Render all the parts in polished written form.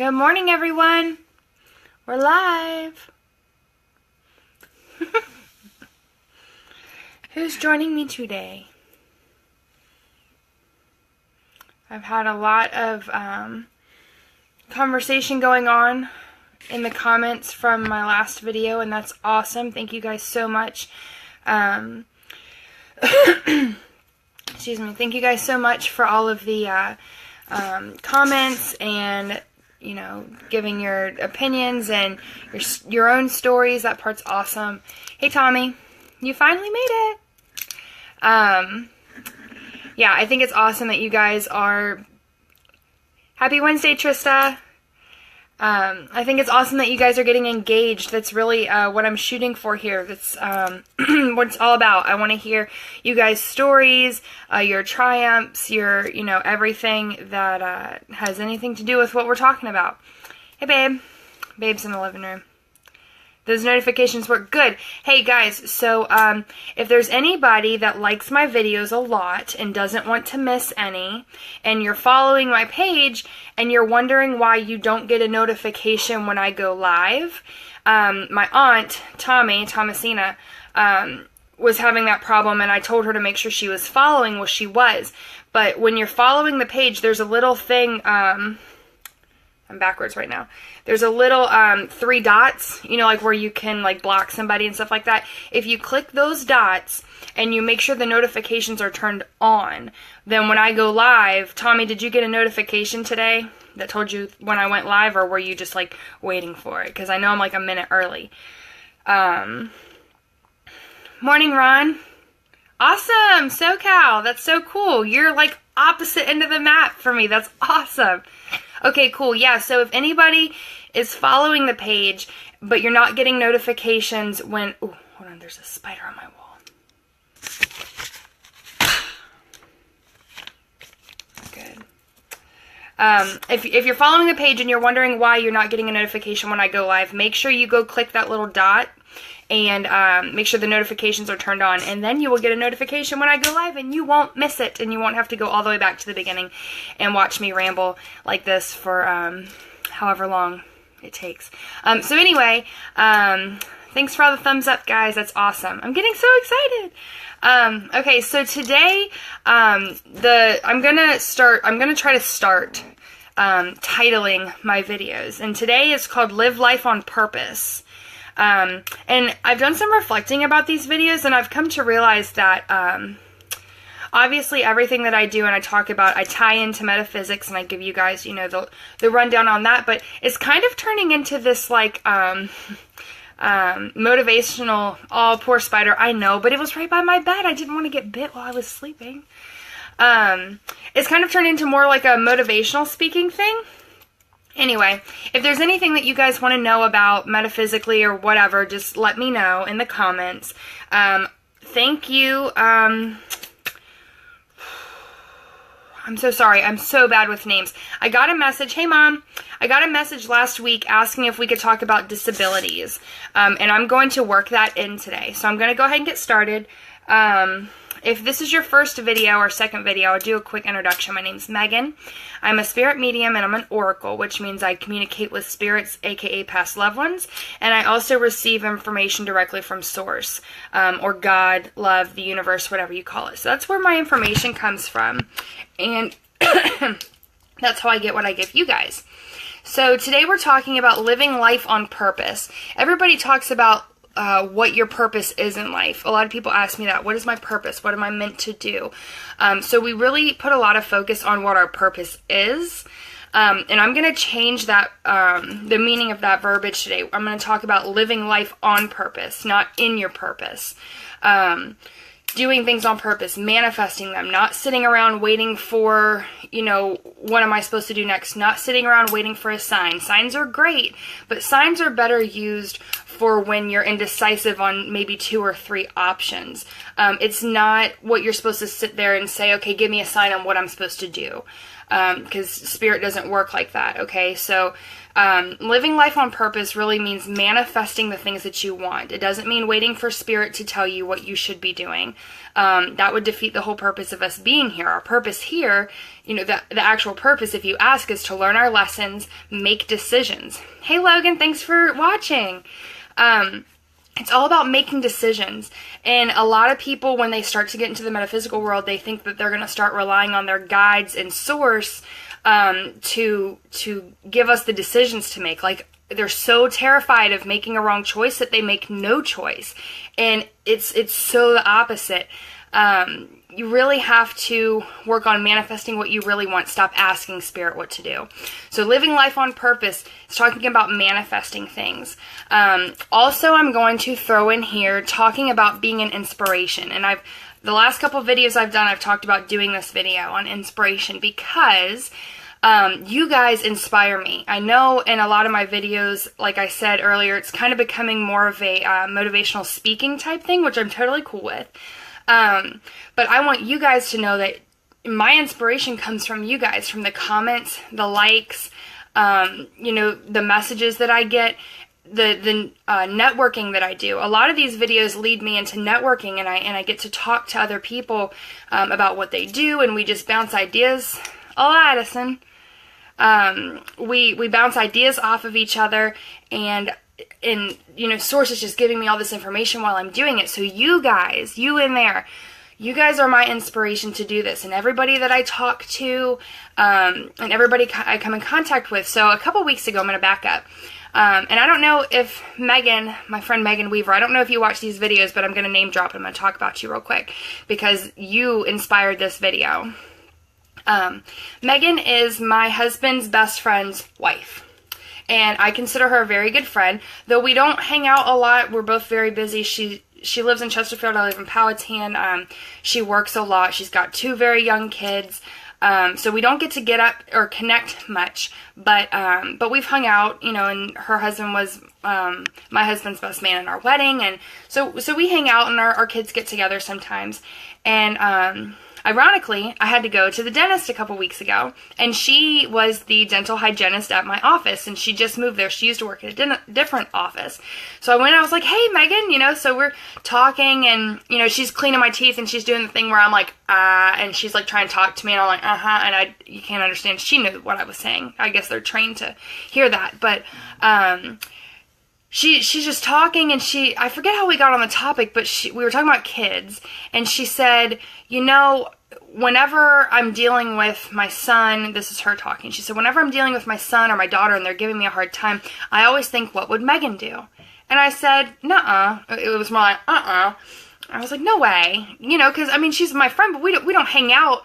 Good morning, everyone. We're live. Who's joining me today? I've had a lot of conversation going on in the comments from my last video, and that's awesome. Thank you guys so much. Excuse me. Thank you guys so much for all of the comments and, you know, giving your opinions and your own stories. That part's awesome. Hey, Tommy, you finally made it. Yeah, I think it's awesome that you guys are... Happy Wednesday, Trista. I think it's awesome that you guys are getting engaged. That's really what I'm shooting for here. That's what it's all about. I want to hear you guys' stories, your triumphs, your, you know, everything that has anything to do with what we're talking about. Hey, babe. Babe's in the living room. Those notifications work good. Hey guys, so if there's anybody that likes my videos a lot and doesn't want to miss any, and you're following my page and you're wondering why you don't get a notification when I go live, my aunt, Thomasina, was having that problem, and I told her to make sure she was following. Well, she was. But when you're following the page, there's a little thing... I'm backwards right now. There's a little 3 dots, you know, like where you can like block somebody and stuff like that. If you click those dots and you make sure the notifications are turned on, then when I go live, Tommy, did you get a notification today that told you when I went live, or were you just like waiting for it? Because I know I'm like a minute early. Morning, Ron. Awesome, SoCal. That's so cool. You're like opposite end of the map for me. That's awesome. Okay, cool. Yeah, so if anybody is following the page, but you're not getting notifications when... Ooh, hold on, there's a spider on my wall. Good. If you're following the page and you're wondering why you're not getting a notification when I go live, make sure you go click that little dot and make sure the notifications are turned on, and then you will get a notification when I go live, and you won't miss it, and you won't have to go all the way back to the beginning and watch me ramble like this for however long it takes. So anyway, thanks for all the thumbs up, guys. That's awesome. I'm getting so excited. Okay, so today I'm gonna try to start titling my videos, and today is called Live Life on Purpose. And I've done some reflecting about these videos, and I've come to realize that, obviously everything that I do and I talk about, I tie into metaphysics, and I give you guys, you know, the rundown on that, but it's kind of turning into this, like, motivational, oh, poor spider, I know, but it was right by my bed. I didn't want to get bit while I was sleeping. It's kind of turned into more like a motivational speaking thing. Anyway, if there's anything that you guys want to know about metaphysically or whatever, just let me know in the comments. Thank you. I'm so sorry. I'm so bad with names. I got a message. Hey, Mom. I got a message last week asking if we could talk about disabilities. And I'm going to work that in today. So I'm going to go ahead and get started. If this is your first video or second video, I'll do a quick introduction. My name's Megan. I'm a spirit medium, and I'm an oracle, which means I communicate with spirits, aka past loved ones, and I also receive information directly from source, or God, love, the universe, whatever you call it. So that's where my information comes from, and that's how I get what I give you guys. So today we're talking about living life on purpose. Everybody talks about what your purpose is in life. A lot of people ask me that. What is my purpose? What am I meant to do? So we really put a lot of focus on what our purpose is. And I'm going to change that, the meaning of that verbiage today. I'm going to talk about living life on purpose, not in your purpose. Doing things on purpose, manifesting them, not sitting around waiting for, you know, what am I supposed to do next? Not sitting around waiting for a sign. Signs are great, but signs are better used for when you're indecisive on maybe 2 or 3 options. It's not what you're supposed to sit there and say, okay, give me a sign on what I'm supposed to do. Because spirit doesn't work like that, okay? So Living life on purpose really means manifesting the things that you want. It doesn't mean waiting for spirit to tell you what you should be doing. That would defeat the whole purpose of us being here. Our purpose here, the actual purpose, if you ask, is to learn our lessons, make decisions. Hey Logan, thanks for watching. It's all about making decisions. And a lot of people, when they start to get into the metaphysical world, they think that they're going to start relying on their guides and source to give us the decisions to make. Like, they're so terrified of making a wrong choice that they make no choice. And it's so the opposite. You really have to work on manifesting what you really want. Stop asking spirit what to do. So living life on purpose is talking about manifesting things. Also, I'm going to throw in here talking about being an inspiration. And the last couple of videos I've done, I've talked about doing this video on inspiration because you guys inspire me. I know in a lot of my videos, like I said earlier, it's kind of becoming more of a motivational speaking type thing, which I'm totally cool with. But I want you guys to know that my inspiration comes from you guys, from the comments, the likes, the messages that I get, the networking that I do. A lot of these videos lead me into networking, and I get to talk to other people about what they do, and we just bounce ideas. Oh, Addison. We bounce ideas off of each other, and Source is just giving me all this information while I'm doing it. So you guys, you in there, you guys are my inspiration to do this. And everybody that I talk to, and everybody I come in contact with. So a couple weeks ago, I'm going to back up. And I don't know if Megan, my friend Megan Weaver, I don't know if you watch these videos, but I'm going to name drop and I'm going to talk about you real quick because you inspired this video. Megan is my husband's best friend's wife. And I consider her a very good friend. Though we don't hang out a lot, we're both very busy. She lives in Chesterfield, I live in Powhatan. She works a lot. She's got 2 very young kids. So we don't get to get up or connect much. But we've hung out, and her husband was my husband's best man in our wedding. And so we hang out and our kids get together sometimes. And ironically, I had to go to the dentist a couple weeks ago, and she was the dental hygienist at my office, and she just moved there. She used to work at a different office. So I went and I was like, hey, Megan, so we're talking, and, she's cleaning my teeth, and she's doing the thing where I'm like, and she's like trying to talk to me, and I'm like, and you can't understand. She knew what I was saying. I guess they're trained to hear that, but, she's just talking, and I forget how we got on the topic, but we were talking about kids, and she said, whenever I'm dealing with my son, this is her talking, she said, whenever I'm dealing with my son or my daughter and they're giving me a hard time, I always think, what would Megan do? And I said, nuh-uh. It was more like, uh-uh. I was like, no way. Because, she's my friend, but we don't hang out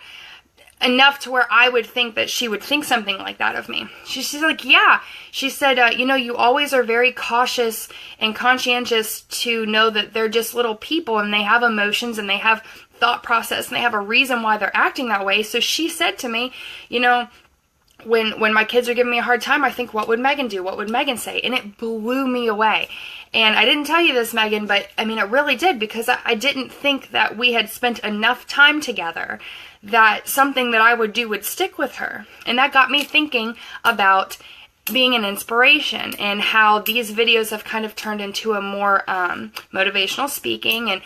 enough to where I would think that she would think something like that of me. She's like, yeah. She said, you always are very cautious and conscientious to know that they're just little people and they have emotions and they have thought process and they have a reason why they're acting that way. So she said to me, when my kids are giving me a hard time, I think, what would Megan do? What would Megan say? And it blew me away. And I didn't tell you this, Megan, but it really did, because I didn't think that we had spent enough time together that something that I would do would stick with her. And that got me thinking about being an inspiration and how these videos have kind of turned into a more motivational speaking. And,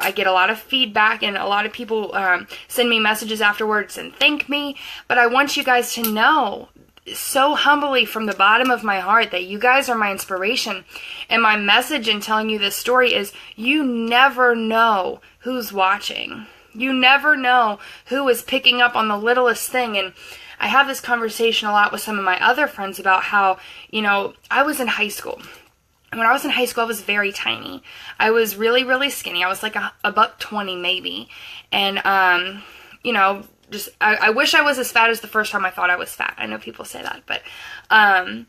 I get a lot of feedback and a lot of people send me messages afterwards and thank me. But I want you guys to know so humbly from the bottom of my heart that you guys are my inspiration. And my message in telling you this story is you never know who's watching. You never know who is picking up on the littlest thing. And I have this conversation a lot with some of my other friends about how, I was in high school. And when I was in high school, I was very tiny. I was really, really skinny. I was like a buck 20 maybe. And, I wish I was as fat as the first time I thought I was fat. I know people say that, but I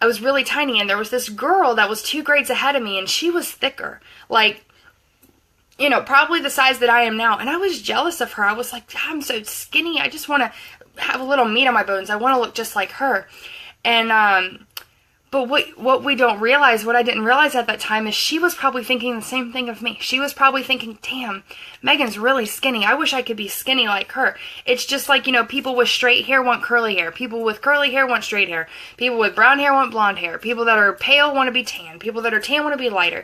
was really tiny. And there was this girl that was 2 grades ahead of me, and she was thicker. Like, probably the size that I am now. And I was jealous of her. I was like, I'm so skinny. I just want to have a little meat on my bones. I want to look just like her. And But what we don't realize, what I didn't realize at that time, is she was probably thinking the same thing of me. She was probably thinking, damn, Megan's really skinny. I wish I could be skinny like her. It's just like, people with straight hair want curly hair. People with curly hair want straight hair. People with brown hair want blonde hair. People that are pale want to be tan. People that are tan want to be lighter.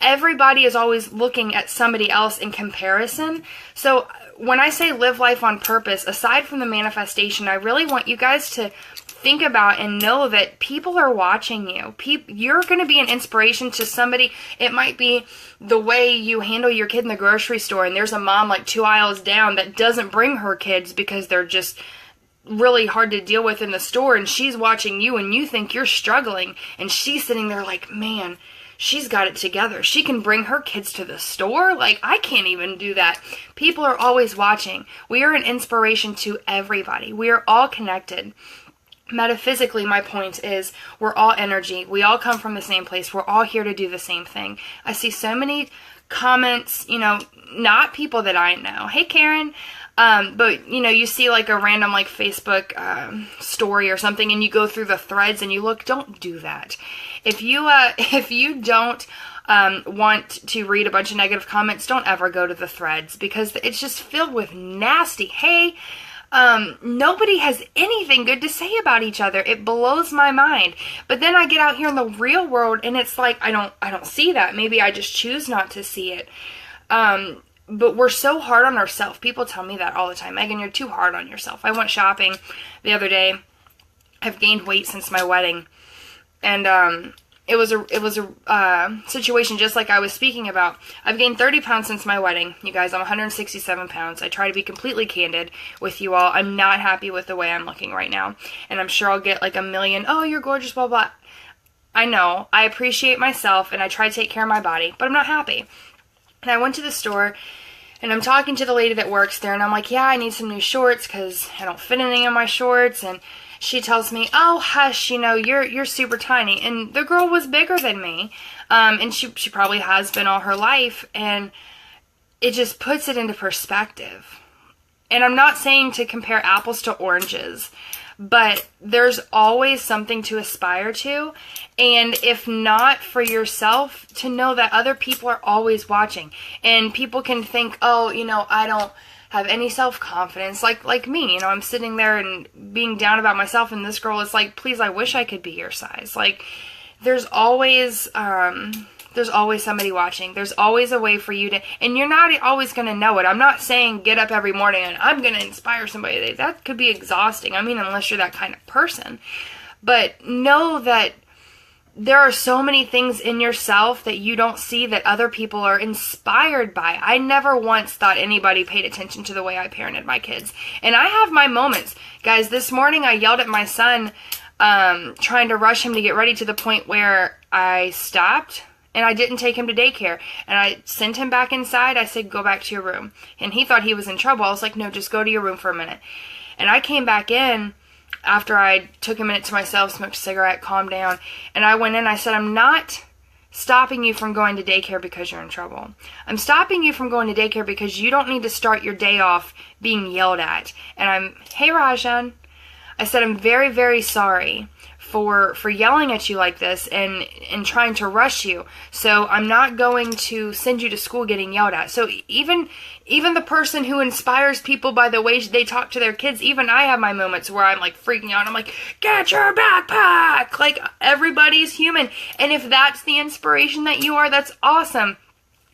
Everybody is always looking at somebody else in comparison. So when I say live life on purpose, aside from the manifestation, I really want you guys to think about and know that people are watching you. You're going to be an inspiration to somebody. It might be the way you handle your kid in the grocery store, and there's a mom like 2 aisles down that doesn't bring her kids because they're just really hard to deal with in the store, and she's watching you and you think you're struggling, and she's sitting there like, man, she's got it together. She can bring her kids to the store. Like, I can't even do that. People are always watching. We are an inspiration to everybody. We are all connected. Metaphysically, my point is we're all energy. We all come from the same place. We're all here to do the same thing. I see so many comments, not people that I know. Hey, Karen. But, you see like a random like Facebook story or something, and you go through the threads and you look. Don't do that. If you don't want to read a bunch of negative comments, don't ever go to the threads, because it's just filled with nasty. Hey, nobody has anything good to say about each other. It blows my mind. But then I get out here in the real world, and it's like I don't see that. Maybe I just choose not to see it. But we're so hard on ourselves. People tell me that all the time. Megan, you're too hard on yourself. I went shopping the other day. I've gained weight since my wedding, and it was a situation just like I was speaking about. I've gained 30 pounds since my wedding. You guys, I'm 167 pounds. I try to be completely candid with you all. I'm not happy with the way I'm looking right now. And I'm sure I'll get like a million, oh, you're gorgeous, blah, blah. I know. I appreciate myself, and I try to take care of my body, but I'm not happy. And I went to the store, and I'm talking to the lady that works there, and I'm like, yeah, I need some new shorts because I don't fit any of my shorts. And she tells me, oh, hush, you're super tiny. And the girl was bigger than me, and she probably has been all her life, and it just puts it into perspective. And I'm not saying to compare apples to oranges, but there's always something to aspire to, and if not for yourself, to know that other people are always watching. And people can think, oh, I don't have any self-confidence, like me, I'm sitting there and being down about myself, and this girl is like, please, I wish I could be your size. Like, there's always somebody watching. There's always a way for you to, and you're not always going to know it. I'm not saying get up every morning and I'm going to inspire somebody. That could be exhausting. Unless you're that kind of person. But know that there are so many things in yourself that you don't see that other people are inspired by. I never once thought anybody paid attention to the way I parented my kids. And I have my moments. Guys, this morning I yelled at my son, trying to rush him to get ready, to the point where I stopped and I didn't take him to daycare. And I sent him back inside. I said, go back to your room. And he thought he was in trouble. I was like, no, just go to your room for a minute. And I came back in after I took a minute to myself, smoked a cigarette, calmed down. And I went in, I said, I'm not stopping you from going to daycare because you're in trouble. I'm stopping you from going to daycare because you don't need to start your day off being yelled at. And hey, Rajan, I said, I'm very, very sorry for yelling at you like this and trying to rush you. So I'm not going to send you to school getting yelled at. So even the person who inspires people by the way they talk to their kids, even I have my moments where I'm like freaking out. I'm like, get your backpack! Like, everybody's human. And if that's the inspiration that you are, that's awesome.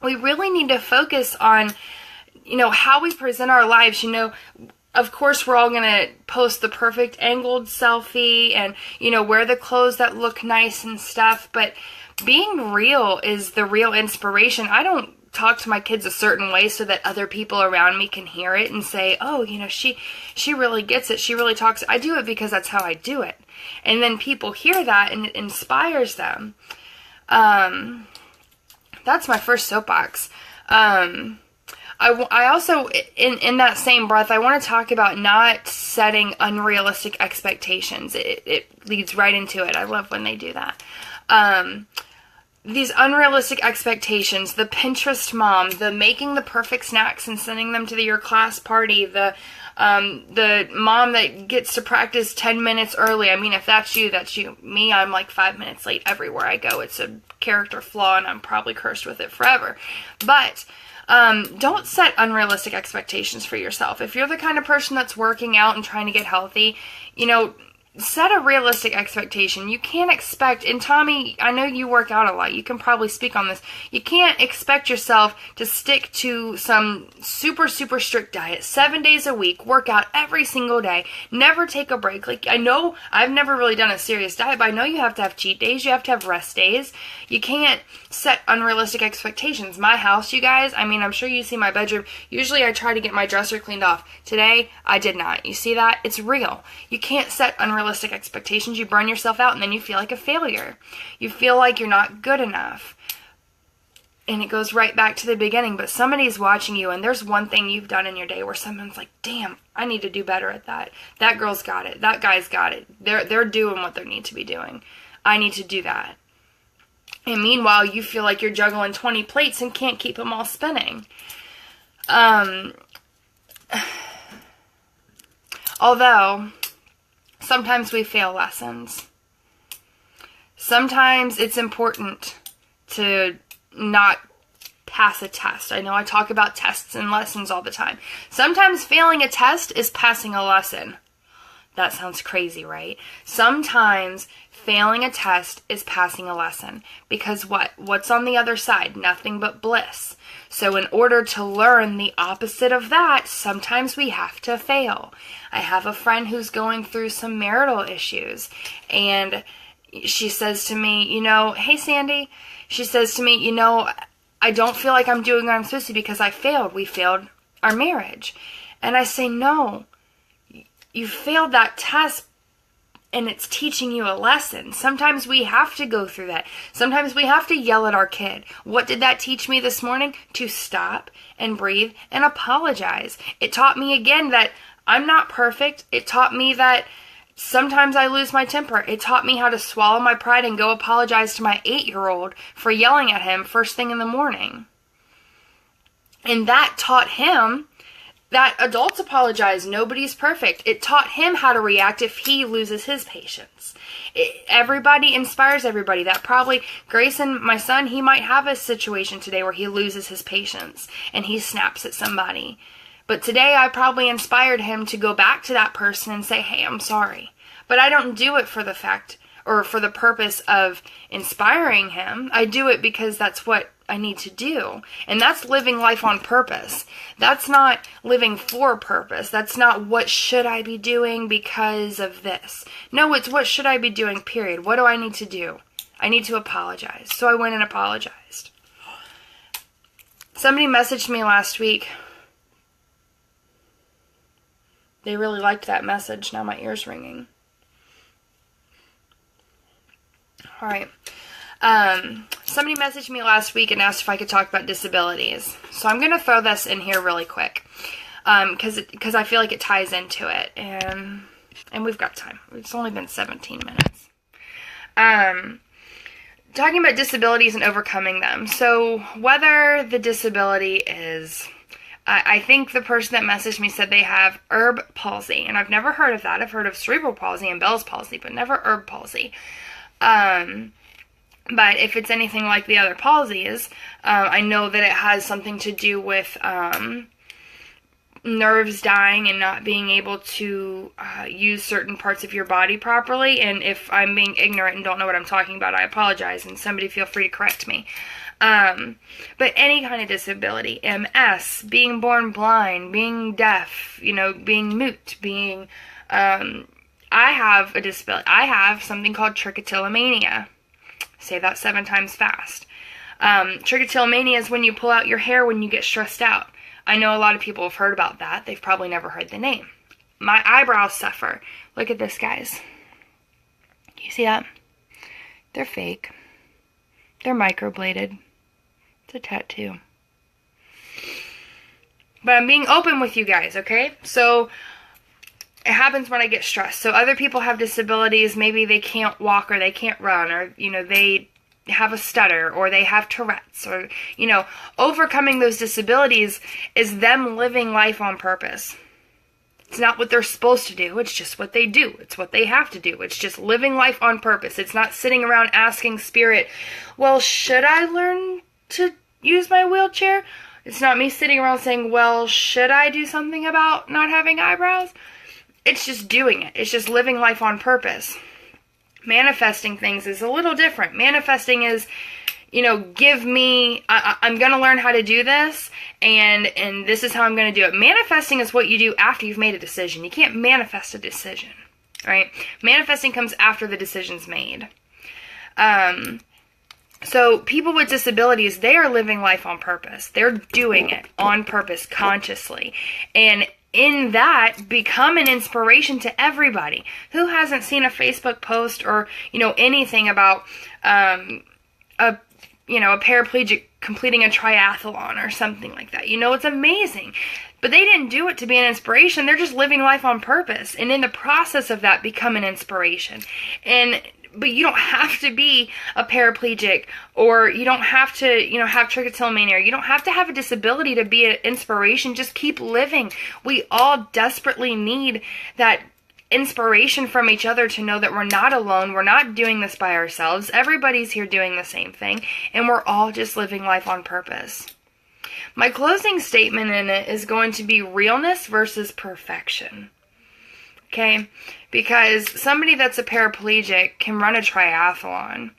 We really need to focus on, how we present our lives. Of course, we're all going to post the perfect angled selfie and, wear the clothes that look nice and stuff. But being real is the real inspiration. I don't talk to my kids a certain way so that other people around me can hear it and say, oh, she really gets it. She really talks. I do it because that's how I do it. And then people hear that and it inspires them. That's my first soapbox. I also, in that same breath, I want to talk about not setting unrealistic expectations. It leads right into it. I love when they do that. These unrealistic expectations, the Pinterest mom, the making the perfect snacks and sending them to your class party, the The mom that gets to practice 10 minutes early. I mean, if that's you, that's you. Me, I'm like 5 minutes late everywhere I go. It's a character flaw, and I'm probably cursed with it forever. But don't set unrealistic expectations for yourself. If you're the kind of person that's working out and trying to get healthy, set a realistic expectation. You can't expect, and Tommy, I know you work out a lot. You can probably speak on this. You can't expect yourself to stick to some super, super strict diet, 7 days a week, work out every single day, never take a break. Like, I know I've never really done a serious diet, but I know you have to have cheat days. You have to have rest days. You can't set unrealistic expectations. My house, you guys, I mean, I'm sure you see my bedroom. Usually I try to get my dresser cleaned off. Today, I did not. You see that? It's real. You can't set unrealistic expectations. You burn yourself out, and then you feel like a failure. You feel like you're not good enough. And it goes right back to the beginning, but somebody's watching you, and there's one thing you've done in your day where someone's like, damn, I need to do better at that. That girl's got it. That guy's got it. They're doing what they need to be doing. I need to do that. And meanwhile, you feel like you're juggling 20 plates and can't keep them all spinning. Although, sometimes we fail lessons. Sometimes it's important to not pass a test. I know I talk about tests and lessons all the time. Sometimes failing a test is passing a lesson. That sounds crazy, right? Sometimes failing a test is passing a lesson. Because what? What's on the other side? Nothing but bliss. So in order to learn the opposite of that, sometimes we have to fail. I have a friend who's going through some marital issues, and she says to me, hey Sandy, she says to me, I don't feel like I'm doing what I'm supposed to because I failed. We failed our marriage. And I say, no, you failed that test, and it's teaching you a lesson. Sometimes we have to go through that. Sometimes we have to yell at our kid. What did that teach me this morning? To stop and breathe and apologize. It taught me again that I'm not perfect. It taught me that sometimes I lose my temper. It taught me how to swallow my pride and go apologize to my 8-year-old for yelling at him first thing in the morning. And that taught him that adults apologize. Nobody's perfect. It taught him how to react if he loses his patience. Everybody inspires everybody. That probably, Grayson, my son, he might have a situation today where he loses his patience and he snaps at somebody. But today I probably inspired him to go back to that person and say, hey, I'm sorry. But I don't do it for the fact or for the purpose of inspiring him. I do it because that's what I need to do. And that's living life on purpose. That's not living for purpose. That's not what should I be doing because of this. No, it's what should I be doing, period. What do I need to do? I need to apologize. So I went and apologized. Somebody messaged me last week. They really liked that message. Now my ear's ringing. All right. Somebody messaged me last week and asked if I could talk about disabilities. So I'm going to throw this in here really quick. Because I feel like it ties into it. And we've got time. It's only been 17 minutes. Talking about disabilities and overcoming them. So whether the disability is... I think the person that messaged me said they have herb palsy, and I've never heard of that. I've heard of cerebral palsy and Bell's palsy, but never herb palsy. But if it's anything like the other palsies, I know that it has something to do with nerves dying and not being able to use certain parts of your body properly. And if I'm being ignorant and don't know what I'm talking about, I apologize, and somebody feel free to correct me. But any kind of disability, MS, being born blind, being deaf, being mute, being, I have a disability. I have something called trichotillomania. Say that 7 times fast. Trichotillomania is when you pull out your hair when you get stressed out. I know a lot of people have heard about that. They've probably never heard the name. My eyebrows suffer. Look at this, guys. You see that? They're fake. They're microbladed. It's a tattoo. But I'm being open with you guys, okay? So it happens when I get stressed. So other people have disabilities. Maybe they can't walk or they can't run or, they have a stutter or they have Tourette's or, overcoming those disabilities is them living life on purpose. It's not what they're supposed to do. It's just what they do. It's what they have to do. It's just living life on purpose. It's not sitting around asking Spirit, well, should I learn to use my wheelchair? It's not me sitting around saying, well, should I do something about not having eyebrows? It's just doing it. It's just living life on purpose. Manifesting things is a little different. Manifesting is, give me, I'm going to learn how to do this, and this is how I'm going to do it. Manifesting is what you do after you've made a decision. You can't manifest a decision, right? Manifesting comes after the decision's made. So people with disabilities, they are living life on purpose. They're doing it on purpose, consciously. And in that, become an inspiration to everybody. Who hasn't seen a Facebook post or, anything about a paraplegic completing a triathlon or something like that? It's amazing. But they didn't do it to be an inspiration. They're just living life on purpose. And in the process of that, become an inspiration. But you don't have to be a paraplegic, or you don't have to, have trichotillomania. You don't have to have a disability to be an inspiration. Just keep living. We all desperately need that inspiration from each other to know that we're not alone. We're not doing this by ourselves. Everybody's here doing the same thing, and we're all just living life on purpose. My closing statement in it is going to be realness versus perfection. Okay? Because somebody that's a paraplegic can run a triathlon.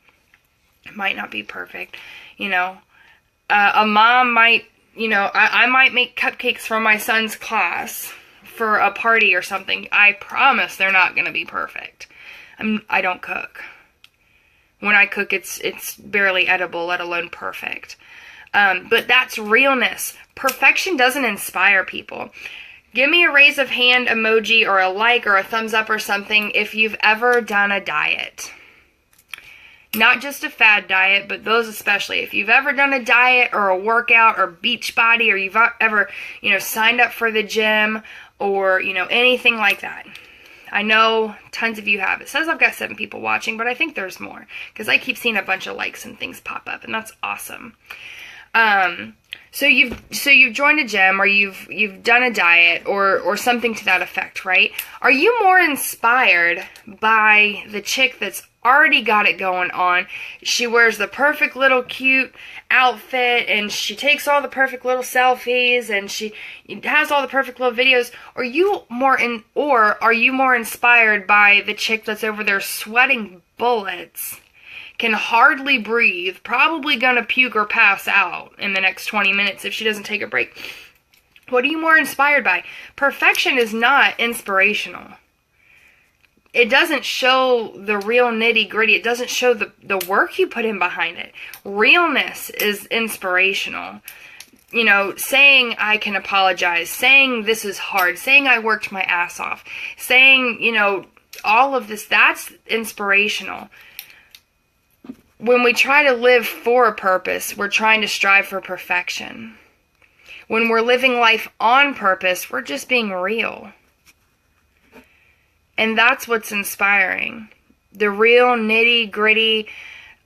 It might not be perfect. A mom might, I might make cupcakes for my son's class for a party or something. I promise they're not going to be perfect. I don't cook. When I cook, it's barely edible, let alone perfect. But that's realness. Perfection doesn't inspire people. Give me a raise of hand emoji or a like or a thumbs up or something if you've ever done a diet. Not just a fad diet, but those especially. If you've ever done a diet or a workout or beach body, or you've ever, signed up for the gym or, anything like that. I know tons of you have. It says I've got 7 people watching, but I think there's more because I keep seeing a bunch of likes and things pop up, and that's awesome. So you've joined a gym, or you've done a diet or something to that effect, right? Are you more inspired by the chick that's already got it going on? She wears the perfect little cute outfit, and she takes all the perfect little selfies, and she has all the perfect little videos. Or are you more inspired by the chick that's over there sweating bullets, can hardly breathe, probably gonna puke or pass out in the next 20 minutes if she doesn't take a break? What are you more inspired by? Perfection is not inspirational. It doesn't show the real nitty-gritty. It doesn't show the work you put in behind it. Realness is inspirational. Saying I can apologize, saying this is hard, saying I worked my ass off, saying, all of this, that's inspirational. When we try to live for a purpose, we're trying to strive for perfection. When we're living life on purpose, we're just being real. And that's what's inspiring. The real nitty-gritty,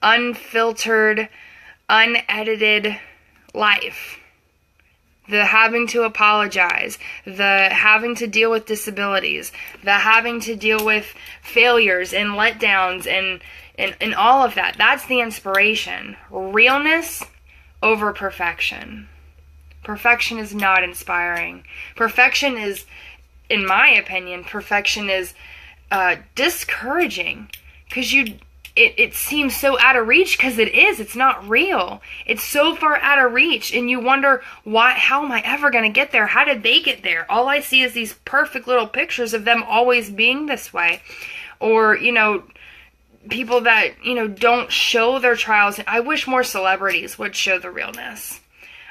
unfiltered, unedited life. The having to apologize, the having to deal with disabilities, the having to deal with failures and letdowns and all of that. That's the inspiration. Realness over perfection. Perfection is not inspiring. Perfection is, in my opinion, perfection is discouraging. Because it seems so out of reach, because it is. It's not real. It's so far out of reach, and you wonder, how am I ever going to get there? How did they get there? All I see is these perfect little pictures of them always being this way. Or, people that, don't show their trials. I wish more celebrities would show the realness.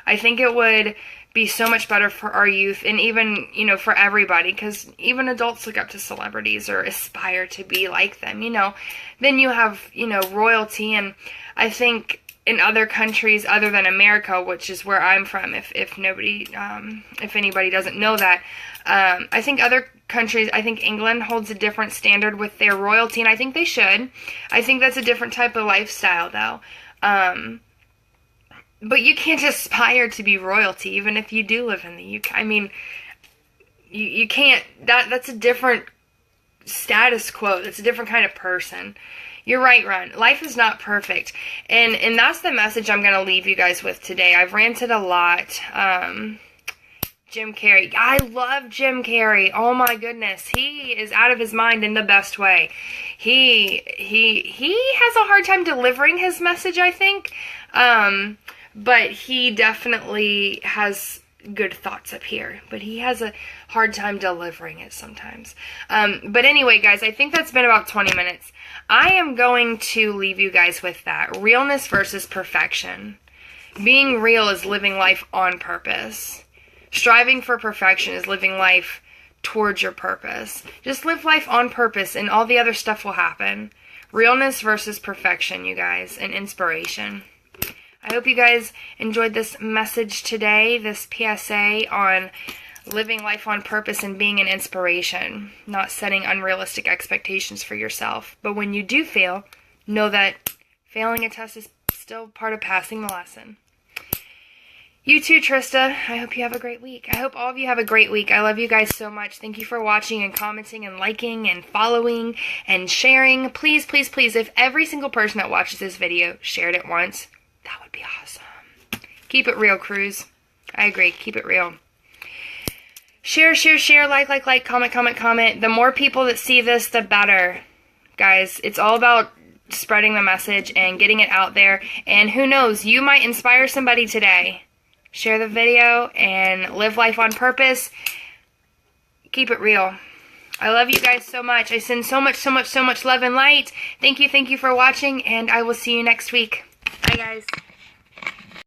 I think it would be so much better for our youth, and even, for everybody, because even adults look up to celebrities or aspire to be like them, Then you have, royalty, and I think in other countries other than America, which is where I'm from, if anybody doesn't know that, I think other countries, I think England holds a different standard with their royalty, and I think they should. I think that's a different type of lifestyle, though. But you can't aspire to be royalty, even if you do live in the UK. I mean, you can't, that's a different status quo. That's a different kind of person. You're right, Ron. Life is not perfect. And that's the message I'm going to leave you guys with today. I've ranted a lot. Jim Carrey. I love Jim Carrey. Oh my goodness. He is out of his mind in the best way. He has a hard time delivering his message, I think. But he definitely has good thoughts up here, but he has a hard time delivering it sometimes. But anyway, guys, I think that's been about 20 minutes. I am going to leave you guys with that. Realness versus perfection. Being real is living life on purpose. Striving for perfection is living life towards your purpose. Just live life on purpose and all the other stuff will happen. Realness versus perfection, you guys, and inspiration. I hope you guys enjoyed this message today, this PSA on living life on purpose and being an inspiration, not setting unrealistic expectations for yourself. But when you do fail, know that failing a test is still part of passing the lesson. You too, Trista. I hope you have a great week. I hope all of you have a great week. I love you guys so much. Thank you for watching and commenting and liking and following and sharing. Please, please, please, if every single person that watches this video shared it once, that would be awesome. Keep it real, Cruz. I agree. Keep it real. Share, share, share, like, comment, comment, comment. The more people that see this, the better. Guys, it's all about spreading the message and getting it out there. And who knows, you might inspire somebody today. Share the video and live life on purpose. Keep it real. I love you guys so much. I send so much love and light. Thank you for watching, and I will see you next week. Bye, guys.